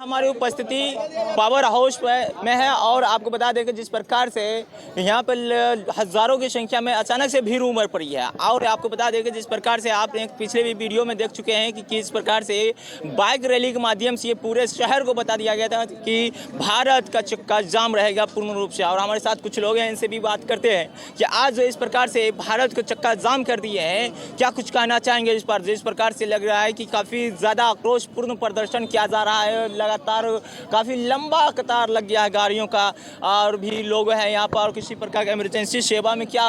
हमारी उपस्थिति power house में है और आपको बता दें कि जिस प्रकार से यहाँ पर हज़ारों की संख्या में अचानक से भीड़ उमड़ पड़ी है। और आपको बता दें कि जिस प्रकार से आपने पिछले भी वीडियो में देख चुके हैं कि किस प्रकार से बाइक रैली के माध्यम से ये पूरे शहर को बता दिया गया था कि भारत का चक्का जाम रहेगा पूर्ण रूप से। और हमारे साथ कुछ लोग हैं, इनसे भी बात करते हैं कि आज इस प्रकार से भारत को चक्का जाम कर दिए हैं, क्या कुछ कहना चाहेंगे इस पर? जिस प्रकार से लग रहा है कि काफ़ी ज़्यादा आक्रोशपूर्ण प्रदर्शन किया जा रहा है, लगातार काफ़ी लंबा कतार लग गया है गाड़ियों का और भी लोग हैं यहाँ पर। किसी प्रकार की इमरजेंसी सेवा में क्या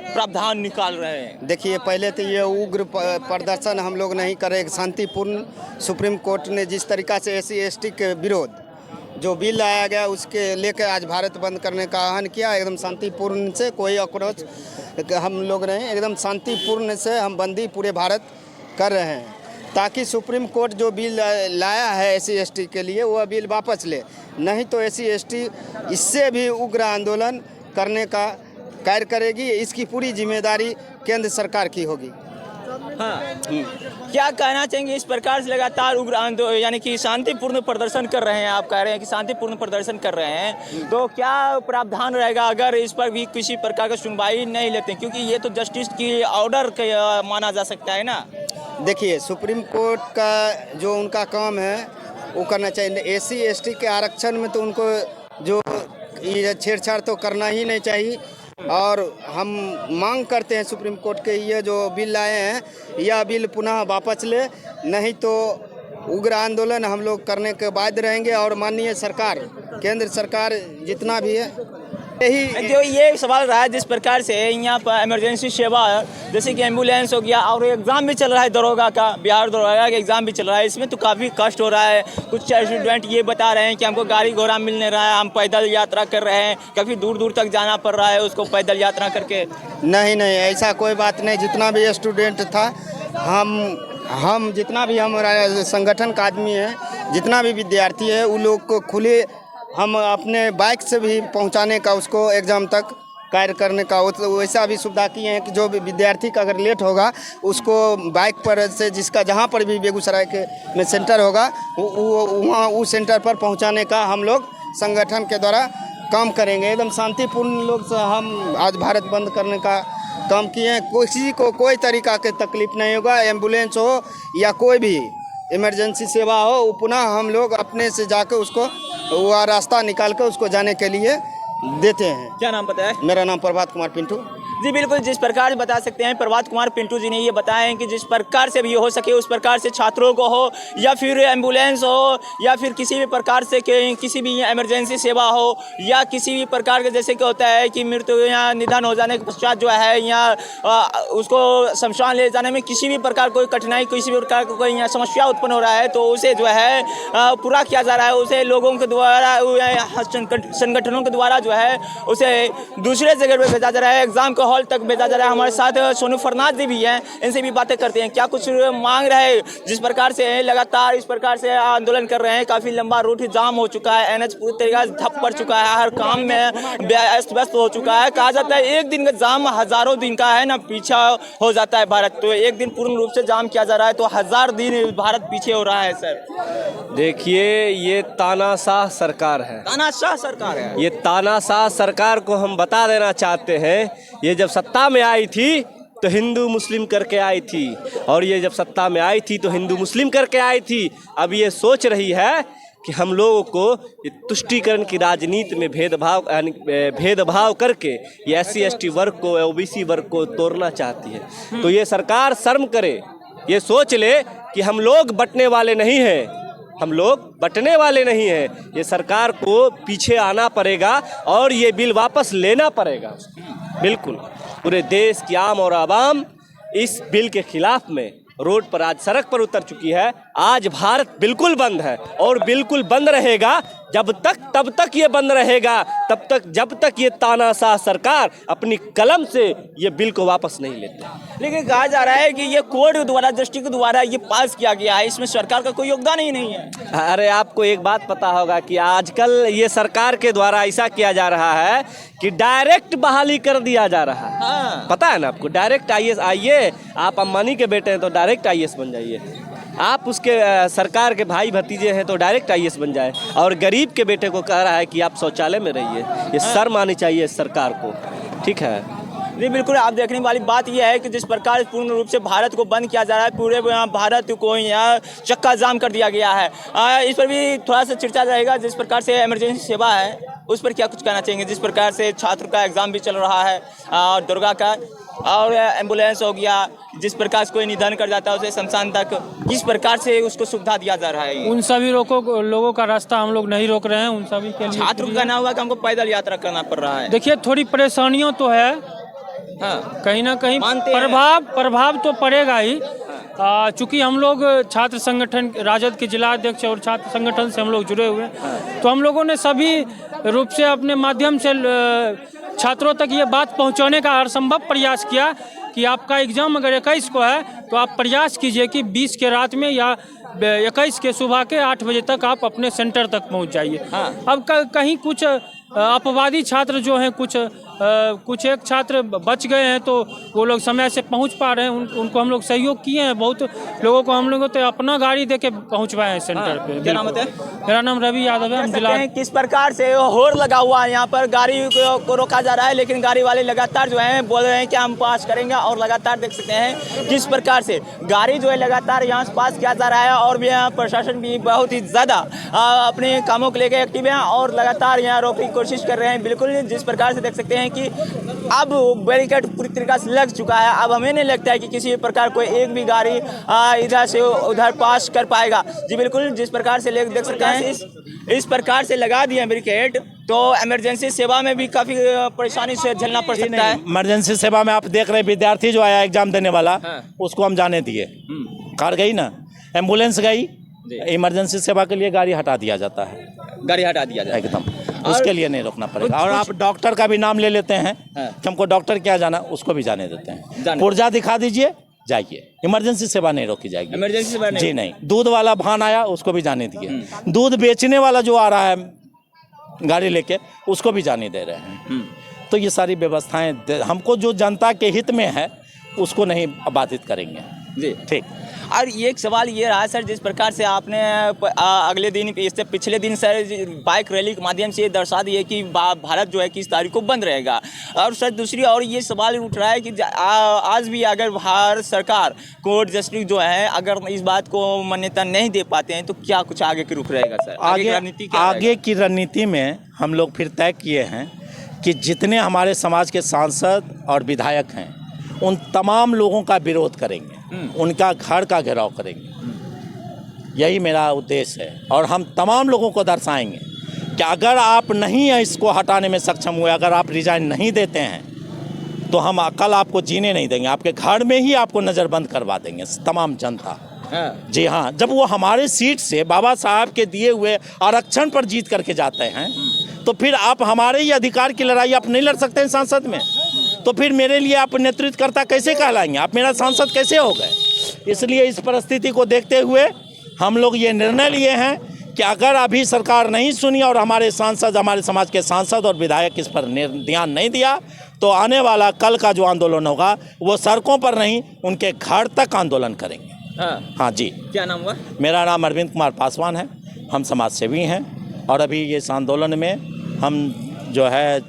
प्रावधान निकाल रहे हैं? देखिए, पहले तो ये उग्र प्रदर्शन हम लोग नहीं करें, शांतिपूर्ण। सुप्रीम कोर्ट ने जिस तरीक़ा से SC/ST के विरोध जो बिल लाया गया उसके लेकर आज भारत बंद करने का आह्वान किया। एकदम शांतिपूर्ण से, कोई आक्रोश हम लोग नहीं, एकदम शांतिपूर्ण से हम बंदी पूरे भारत कर रहे हैं ताकि सुप्रीम कोर्ट जो बिल लाया है SC/ST के लिए वह बिल वापस ले। नहीं तो SC/ST इससे भी उग्र आंदोलन करने का कार्य करेगी। इसकी पूरी जिम्मेदारी केंद्र सरकार की होगी। हाँ, क्या कहना चाहेंगे इस प्रकार से लगातार उग्र आंदोलन यानी कि शांतिपूर्ण प्रदर्शन कर रहे हैं? आप कह रहे हैं कि शांतिपूर्ण प्रदर्शन कर रहे हैं, तो क्या प्रावधान रहेगा अगर इस पर भी किसी प्रकार का सुनवाई नहीं लेते? क्योंकि ये तो जस्टिस की ऑर्डर माना जा सकता है ना। देखिए, सुप्रीम कोर्ट का जो उनका काम है वो करना चाहिए। SC/ST के आरक्षण में तो उनको जो ये छेड़छाड़ तो करना ही नहीं चाहिए। और हम मांग करते हैं सुप्रीम कोर्ट के ये जो बिल लाए हैं यह बिल पुनः वापस ले, नहीं तो उग्र आंदोलन हम लोग करने के बाध्य रहेंगे। और माननीय सरकार, केंद्र सरकार जितना भी है, यही जो ये सवाल रहा है जिस प्रकार से यहाँ पर इमरजेंसी सेवा जैसे कि एम्बुलेंस हो गया और एग्ज़ाम भी चल रहा है दरोगा का, बिहार दरोगा का एग्ज़ाम भी चल रहा है, इसमें तो काफ़ी कष्ट हो रहा है। कुछ स्टूडेंट ये बता रहे हैं कि हमको गाड़ी घोड़ा मिल नहीं रहा है, हम पैदल यात्रा कर रहे हैं, काफ़ी दूर दूर तक जाना पड़ रहा है उसको पैदल यात्रा करके। नहीं, ऐसा कोई बात नहीं। जितना भी स्टूडेंट था, हम जितना भी हमारा संगठन का आदमी है, जितना भी विद्यार्थी है, उन लोग को खुले हम अपने बाइक से भी पहुंचाने का, उसको एग्ज़ाम तक कार्य करने का वैसा भी सुविधा किए हैं कि जो भी विद्यार्थी का अगर लेट होगा उसको बाइक पर से जिसका जहां पर भी बेगूसराय के में सेंटर होगा वहाँ उस सेंटर पर पहुंचाने का हम लोग संगठन के द्वारा काम करेंगे। एकदम शांतिपूर्ण लोग से हम आज भारत बंद करने का काम किए हैं। किसी को कोई तरीका की तकलीफ नहीं होगा। एम्बुलेंस हो या कोई भी इमरजेंसी सेवा हो, वो पुनः हम लोग अपने से जाकर उसको वह रास्ता निकाल कर उसको जाने के लिए देते हैं। क्या नाम पता है? मेरा नाम प्रभात कुमार पिंटू। जी बिल्कुल, जिस प्रकार से बता सकते हैं प्रभात कुमार पिंटू जी ने ये बताया है कि जिस प्रकार से भी हो सके उस प्रकार से छात्रों को हो या फिर एम्बुलेंस हो या फिर किसी भी प्रकार से किसी भी इमरजेंसी सेवा हो या किसी भी प्रकार के जैसे कि होता है कि मृत्यु या निधन हो जाने के पश्चात जो है या उसको शमशान ले जाने में किसी भी प्रकार कोई कठिनाई, किसी भी प्रकार कोई यहाँ समस्या उत्पन्न हो रहा है तो उसे जो है पूरा किया जा रहा है। उसे लोगों के द्वारा, संगठनों के द्वारा जो है उसे दूसरे जगह पर भेजा जा रहा है, एग्जाम को हॉल तक भेजा जा रहा है। हमारे साथ सोनू फरनाथ जी भी हैं, इनसे भी बातें करते हैं। क्या कुछ मांग रहे जिस प्रकार से लगातार इस प्रकार से आंदोलन कर रहे हैं? काफ़ी लंबा रूट जाम हो चुका है, NH पूरी तरीके से ठप पड़ चुका है, हर काम में व्यस्त हो चुका है। कहा जाता है एक दिन का जाम हज़ारों दिन का है ना पीछा हो जाता है भारत। तो एक दिन पूर्ण रूप से जाम किया जा रहा है तो 1000 दिन भारत पीछे हो रहा है। सर देखिए, ये तानाशाह सरकार है, तानाशाह सरकार है। ये तानाशाह सरकार को हम बता देना चाहते हैं, ये जब सत्ता में आई थी तो हिंदू मुस्लिम करके आई थी, और ये जब सत्ता में आई थी तो हिंदू मुस्लिम करके आई थी। अब ये सोच रही है कि हम लोगों को ये तुष्टीकरण की राजनीति में भेदभाव करके ये SC/ST वर्ग को, OBC वर्ग को तोड़ना चाहती है। तो ये सरकार शर्म करे, ये सोच ले कि हम लोग बंटने वाले नहीं हैं, हम लोग बंटने वाले नहीं हैं। ये सरकार को पीछे आना पड़ेगा और ये बिल वापस लेना पड़ेगा। बिल्कुल पूरे देश की आम और आवाम इस बिल के खिलाफ में रोड पर आज सड़क पर उतर चुकी है। आज भारत बिल्कुल बंद है और बिल्कुल बंद रहेगा जब तक, तब तक ये बंद रहेगा तब तक, जब तक ये तानाशाह सरकार अपनी कलम से ये बिल को वापस नहीं लेते। लेकिन कहा जा रहा है कि ये कोर्ट द्वारा, जस्टिस के द्वारा ये पास किया गया है, इसमें सरकार का कोई योगदान ही नहीं है। अरे आपको एक बात पता होगा कि आजकल ये सरकार के द्वारा ऐसा किया जा रहा है कि डायरेक्ट बहाली कर दिया जा रहा है। हाँ। पता है ना आपको, डायरेक्ट IAS आइए, आप अंबानी के बेटे हैं तो डायरेक्ट IAS बन जाइए। आप उसके सरकार के भाई भतीजे हैं तो डायरेक्ट IAS बन जाए, और गरीब के बेटे को कह रहा है कि आप शौचालय में रहिए। ये शर्म आनी चाहिए इस सरकार को, ठीक है। जी बिल्कुल, आप देखने वाली बात यह है कि जिस प्रकार पूर्ण रूप से भारत को बंद किया जा रहा है, पूरे भारत को यहाँ चक्का जाम कर दिया गया है। इस पर भी थोड़ा सा चर्चा रहेगा। जिस प्रकार से इमरजेंसी सेवा है उस पर क्या कुछ कहना चाहेंगे? जिस प्रकार से छात्र का एग्ज़ाम भी चल रहा है और दुर्गा का, और एम्बुलेंस हो गया, जिस प्रकार से कोई निधन कर जाता है उसे शमशान तक किस प्रकार से उसको सुविधा दिया जा रहा है? उन सभी लोगों का रास्ता हम लोग नहीं रोक रहे हैं। उन सभी के लिए छात्र का कहना हुआ कि हमको पैदल यात्रा करना पड़ रहा है। देखिए, थोड़ी परेशानियों तो है, हाँ, कहीं ना कहीं प्रभाव तो पड़ेगा ही। चूँकि हम लोग छात्र संगठन, राजद के जिला अध्यक्ष और छात्र संगठन से हम लोग जुड़े हुए हैं, तो हम लोगों ने सभी रूप से अपने माध्यम से छात्रों तक ये बात पहुंचाने का हर संभव प्रयास किया कि आपका एग्ज़ाम अगर 21 को है तो आप प्रयास कीजिए कि 20 के रात में या 21 के सुबह के 8 बजे तक आप अपने सेंटर तक पहुंच जाइए। हाँ। अब कहीं कुछ अपवादी छात्र जो हैं, कुछ एक छात्र बच गए हैं तो वो लोग समय से पहुंच पा रहे हैं। उनको हम लोग सहयोग किए हैं। बहुत लोगों को हम लोग तो अपना गाड़ी देके पहुंचवाए हैं सेंटर पे। क्या नाम है? मेरा नाम रवि यादव है। हम जिला किस प्रकार से होड़ लगा हुआ है यहाँ पर, गाड़ी को रोका जा रहा है, लेकिन गाड़ी वाले लगातार जो है बोल रहे हैं कि हम पास करेंगे, और लगातार देख सकते हैं किस प्रकार से गाड़ी जो है लगातार यहाँ से पास किया जा रहा है। और भी यहाँ प्रशासन भी बहुत ही ज़्यादा अपने कामों को लेकर एक्टिव है और लगातार यहाँ रोकने की कोशिश कर रहे हैं। बिल्कुल जिस प्रकार से देख सकते हैं कि अब बैरिकेड पूरी तरीके से लग चुका है। अब हमें नहीं लगता है कि किसी प्रकार कोई एक भी गाड़ी इधर से उधर पास कर पाएगा। जी बिल्कुल, जिस प्रकार से देख सकते हैं इस प्रकार से लगा दिया बैरिकेड, तो इमरजेंसी सेवा में भी काफ़ी परेशानी से झेलना पड़ सकता है। इमरजेंसी सेवा में आप देख रहे हैं, विद्यार्थी जो आया एग्जाम देने वाला, उसको हम जाने दिए, कार गई ना, एम्बुलेंस गई, इमरजेंसी सेवा के लिए गाड़ी हटा दिया जाता है, गाड़ी हटा दिया जाए एकदम, उसके लिए नहीं रोकना पड़ेगा। और आप डॉक्टर का भी नाम ले लेते हैं कि हमको डॉक्टर क्या जाना, उसको भी जाने देते हैं। पुर्जा दिखा दीजिए, जाइए, इमरजेंसी सेवा नहीं रोकी जाएगी। इमरजेंसी सेवा नहीं? जी नहीं। दूध वाला भान आया, उसको भी जाने दिए। दूध बेचने वाला जो आ रहा है गाड़ी लेके, उसको भी जाने दे रहे हैं। तो ये सारी व्यवस्थाएं हमको जो जनता के हित में है उसको नहीं बाधित करेंगे। जी ठीक। और ये एक सवाल ये रहा सर, जिस प्रकार से आपने अगले दिन, इससे पिछले दिन सर बाइक रैली के माध्यम से दर्शा दिए कि भारत जो है किस तारीख को बंद रहेगा। और सर दूसरी और ये सवाल उठ रहा है कि आज भी अगर भारत सरकार, कोर्ट जस्टिस जो है, अगर इस बात को मान्यता नहीं दे पाते हैं तो क्या कुछ आगे की रुख रहेगा सर? आगे की रणनीति में हम लोग फिर तय किए हैं कि जितने हमारे समाज के सांसद और विधायक हैं उन तमाम लोगों का विरोध करेंगे, उनका घर का घेराव करेंगे। यही मेरा उद्देश्य है। और हम तमाम लोगों को दर्शाएंगे कि अगर आप नहीं इसको हटाने में सक्षम हुए, अगर आप रिजाइन नहीं देते हैं तो हम कल आपको जीने नहीं देंगे, आपके घर में ही आपको नज़रबंद करवा देंगे तमाम जनता। जी हाँ, जब वो हमारे सीट से बाबा साहब के दिए हुए आरक्षण पर जीत करके जाते हैं तो फिर आप हमारे ही अधिकार की लड़ाई आप नहीं लड़ सकते हैं संसद में, तो फिर मेरे लिए आप नेतृत्वकर्ता कैसे कहलाएंगे, आप मेरा सांसद कैसे हो गए? इसलिए इस परिस्थिति को देखते हुए हम लोग ये निर्णय लिए हैं कि अगर अभी सरकार नहीं सुनी और हमारे सांसद, हमारे समाज के सांसद और विधायक इस पर ध्यान नहीं दिया तो आने वाला कल का जो आंदोलन होगा वो सड़कों पर नहीं, उनके घर तक आंदोलन करेंगे। हाँ जी। क्या नाम हुआ? मेरा नाम अरविंद कुमार पासवान है। हम समाज सेवी हैं और अभी ये इस आंदोलन में हम जो है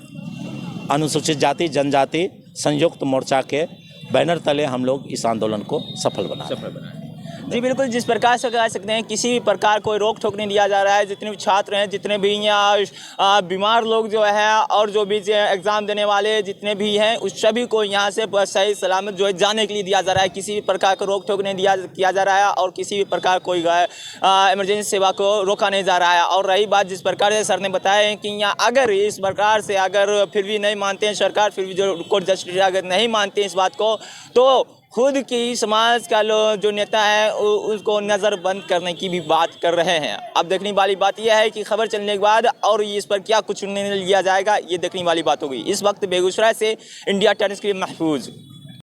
अनुसूचित जाति जनजाति संयुक्त मोर्चा के बैनर तले हम लोग इस आंदोलन को सफल बनाए। जी बिल्कुल, जिस प्रकार से कह सकते हैं किसी भी प्रकार कोई रोक टोक नहीं दिया जा रहा है। जितने भी छात्र हैं, जितने भी यहाँ बीमार लोग जो है और जो भी एग्ज़ाम देने वाले जितने भी हैं, उस सभी को यहाँ से सही सलामत जो है जाने के लिए दिया जा रहा है। किसी भी प्रकार का रोक टोक नहीं किया जा रहा है और किसी भी प्रकार कोई इमरजेंसी सेवा को रोका नहीं जा रहा है। और रही बात जिस प्रकार से सर ने बताया कि यहाँ अगर इस प्रकार से अगर फिर भी नहीं मानते हैं सरकार, फिर भी जो कोर्ट जस्टिस अगर नहीं मानते हैं इस बात को, तो खुद की समाज का जो नेता है उसको नज़र बंद करने की भी बात कर रहे हैं। अब देखने वाली बात यह है कि खबर चलने के बाद और इस पर क्या कुछ निर्णय लिया जाएगा, ये देखने वाली बात होगी। इस वक्त बेगूसराय से इंडिया टाइम्स के लिए महफूज।